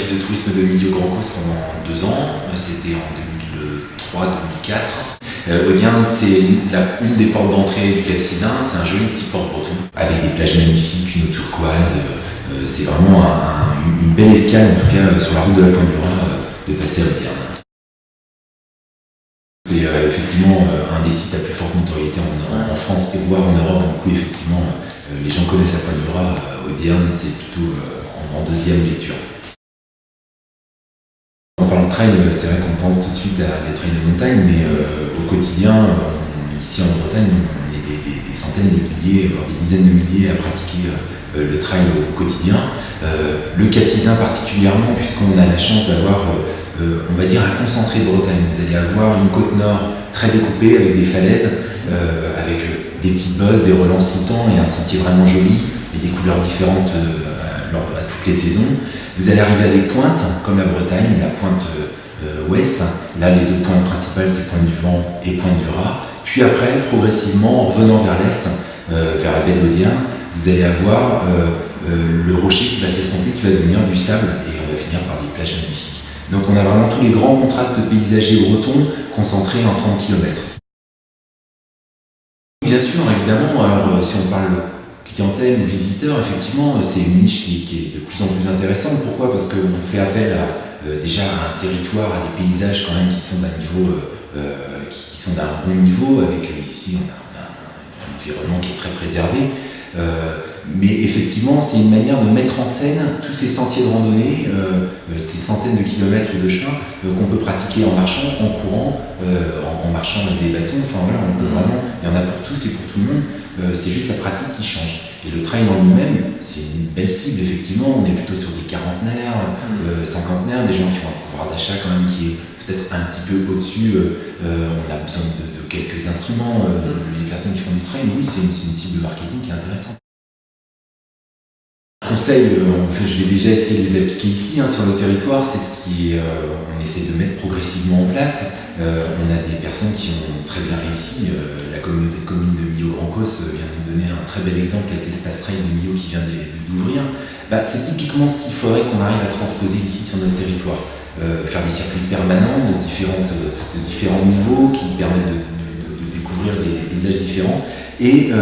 office de tourisme de Millau Grand Causse pendant 2 ans, c'était en 2003-2004. Audierne, c'est une des portes d'entrée du Cap Sizun, c'est un joli petit port breton, avec des plages magnifiques, une eau turquoise, c'est vraiment une belle escale, en tout cas sur la route de la Pointe du Raz, de passer à Audierne. C'est effectivement un des sites à plus forte notoriété en France et voire en Europe, donc oui, effectivement, les gens connaissent la Pointe du Raz, Audierne, c'est plutôt en deuxième lecture. En parlant de trail, c'est vrai qu'on pense tout de suite à des trails de montagne, mais au quotidien, ici en Bretagne, on est des centaines de milliers, voire des dizaines de milliers à pratiquer le trail au quotidien. Le Cap Sizun particulièrement, puisqu'on a la chance d'avoir, on va dire, un concentré de Bretagne. Vous allez avoir une côte nord très découpée avec des falaises, avec des petites bosses, des relances tout le temps et un sentier vraiment joli et des couleurs différentes à toutes les saisons. Vous allez arriver à des pointes, comme la Bretagne, la pointe ouest. Là, les 2 pointes principales, c'est Pointe du Vent et Pointe du Raz. Puis après, progressivement, en revenant vers l'est, vers la baie d'Audierne, vous allez avoir le rocher qui va s'estomper, qui va devenir du sable, et on va finir par des plages magnifiques. Donc on a vraiment tous les grands contrastes paysagers bretons concentrés en 30 km. Bien sûr, évidemment, alors si on parle clientèle ou visiteurs, effectivement, c'est une niche qui est de plus en plus intéressante. Pourquoi ? Parce qu'on fait appel déjà à un territoire, à des paysages quand même qui sont d'un niveau, qui sont d'un bon niveau. Avec ici, on a un environnement qui est très préservé. Mais effectivement, c'est une manière de mettre en scène tous ces sentiers de randonnée, ces centaines de kilomètres de chemin qu'on peut pratiquer en marchant, en courant, en marchant avec des bâtons. Enfin voilà, on peut vraiment, il y en a pour tous et pour tout le monde. C'est juste la pratique qui change. Et le trail en lui-même, c'est une belle cible, effectivement. On est plutôt sur des quarantenaires, cinquantenaires, des gens qui ont un pouvoir d'achat quand même qui est peut-être un petit peu au-dessus. On a besoin de quelques instruments. Les personnes qui font du trail, oui, c'est une cible marketing qui est intéressante. Conseil, je vais déjà essayer de les appliquer ici, sur le territoire, c'est ce qui on essaie de mettre progressivement en place. On a des personnes qui ont très bien réussi. La communauté de communes de Millau Grand Causse vient de nous donner un très bel exemple avec l'espace trail de Millau qui vient d'ouvrir. C'est typiquement ce qu'il faudrait qu'on arrive à transposer ici sur notre territoire. Faire des circuits permanents de différents niveaux qui permettent de découvrir des paysages différents et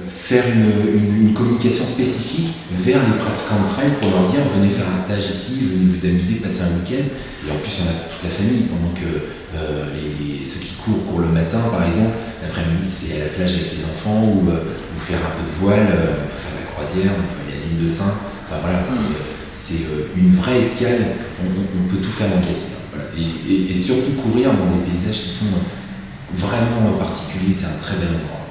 faire une communication spécifique vers les pratiquants de trail pour leur dire venez faire un stage ici, venez vous amuser, passer un week-end. Et en plus, il y en a pour toute la famille, pendant que ceux qui courent le matin, par exemple, l'après-midi, c'est à la plage avec les enfants ou faire un peu de voile, on peut faire de la croisière, on peut aller à l'île de Sein. Enfin voilà, c'est une vraie escale, on peut tout faire dans le Cap Sizun. Voilà. Et surtout courir dans des paysages qui sont vraiment particuliers, c'est un très bel endroit.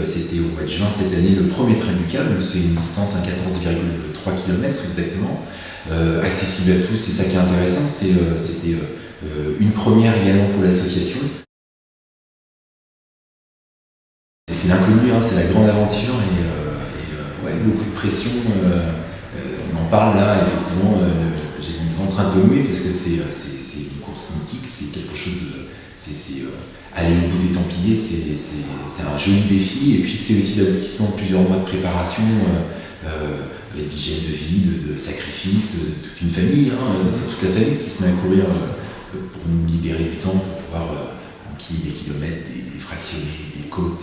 C'était au mois de juin cette année le premier trail du câble, c'est une distance à 14,3 km exactement, accessible à tous, c'est ça qui est intéressant, c'était une première également pour l'association. C'est l'inconnu, c'est la grande aventure et ouais, beaucoup de pression, on en parle là, effectivement, j'ai une ventre un peu nouée parce que c'est une course nautique, c'est quelque chose de... aller au bout des Templiers, c'est un joli défi, et puis c'est aussi l'aboutissement de plusieurs mois de préparation, d'hygiène de vie, de sacrifice, toute une famille, c'est toute la famille qui se met à courir pour nous libérer du temps, pour pouvoir enquiller des kilomètres, des fractionnés, des côtes,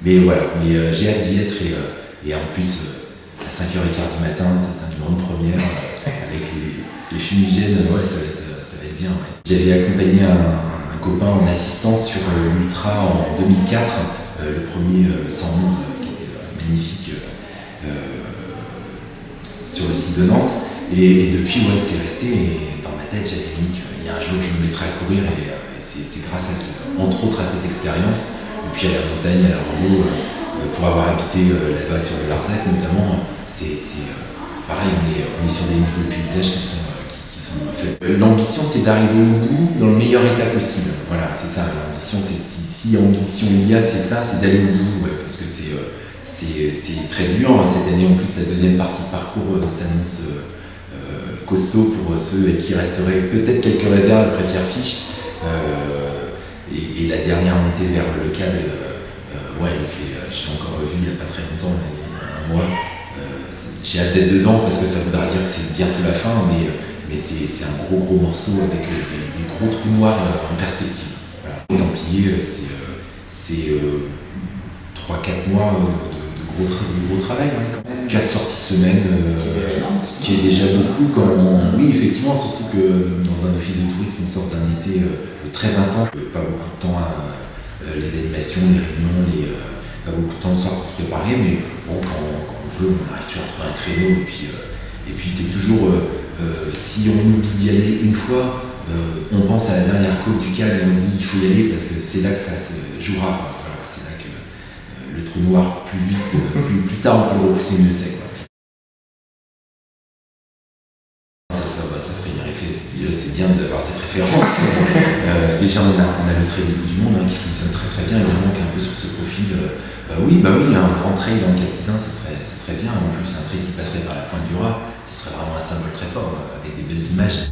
mais voilà, j'ai hâte d'y être, et en plus à 5h15 du matin, ça c'est une grande première, avec les fumigènes, ouais, ça va être bien. Ouais. J'avais accompagné un copain en assistance sur l'Ultra en 2004, le premier 111 qui était magnifique sur le site de Nantes. Et depuis, ouais, c'est resté. Et dans ma tête, j'avais dit qu'il y a un jour je me mettrai à courir. Et c'est grâce à entre autres à cette expérience, et puis à la montagne, à la rando, pour avoir habité là-bas sur le Larzac notamment, c'est pareil, on est sur des niveaux de paysage qui sont faits. L'ambition, c'est d'arriver au bout dans le meilleur état possible. Voilà, c'est ça. L'ambition, si ambition il y a, c'est ça, c'est d'aller au bout, ouais, parce que c'est très dur. Cette année, en plus, la deuxième partie de parcours s'annonce costaud pour ceux qui resteraient peut-être quelques réserves après Pierrefiche. Et la dernière montée vers le Cad, ouais, je l'ai encore revu il n'y a pas très longtemps, il y a un mois. J'ai hâte d'être dedans parce que ça voudra dire que c'est bientôt la fin, mais c'est un gros morceau avec des gros trous noirs en perspective. Voilà. Les Templiers, c'est 3-4 mois de gros travail, hein, quand même. 4 sorties semaine, ce qui est déjà beaucoup oui, effectivement, surtout que dans un office de tourisme, on sort d'un été très intense, pas beaucoup de temps les animations, les réunions, pas beaucoup de temps le soir pour se préparer, mais bon, quand on veut, on arrive toujours à trouver un créneau, et puis c'est toujours, si on oublie d'y aller une fois, on pense à la dernière côte du Cannes et on se dit il faut y aller parce que c'est là que ça se jouera. Enfin, c'est là que le trou noir, plus vite, plus tard on peut le repousser, mieux c'est. Ça serait bien fait. Déjà, c'est bien d'avoir cette référence. Déjà, on a le trait du bout du monde qui fonctionne très bien. Il manque un peu sur ce profil. Oui, un grand trait dans le 461, ça serait bien. En plus, un trait qui passerait par la pointe du Raz, ce serait vraiment un symbole très fort avec des belles images.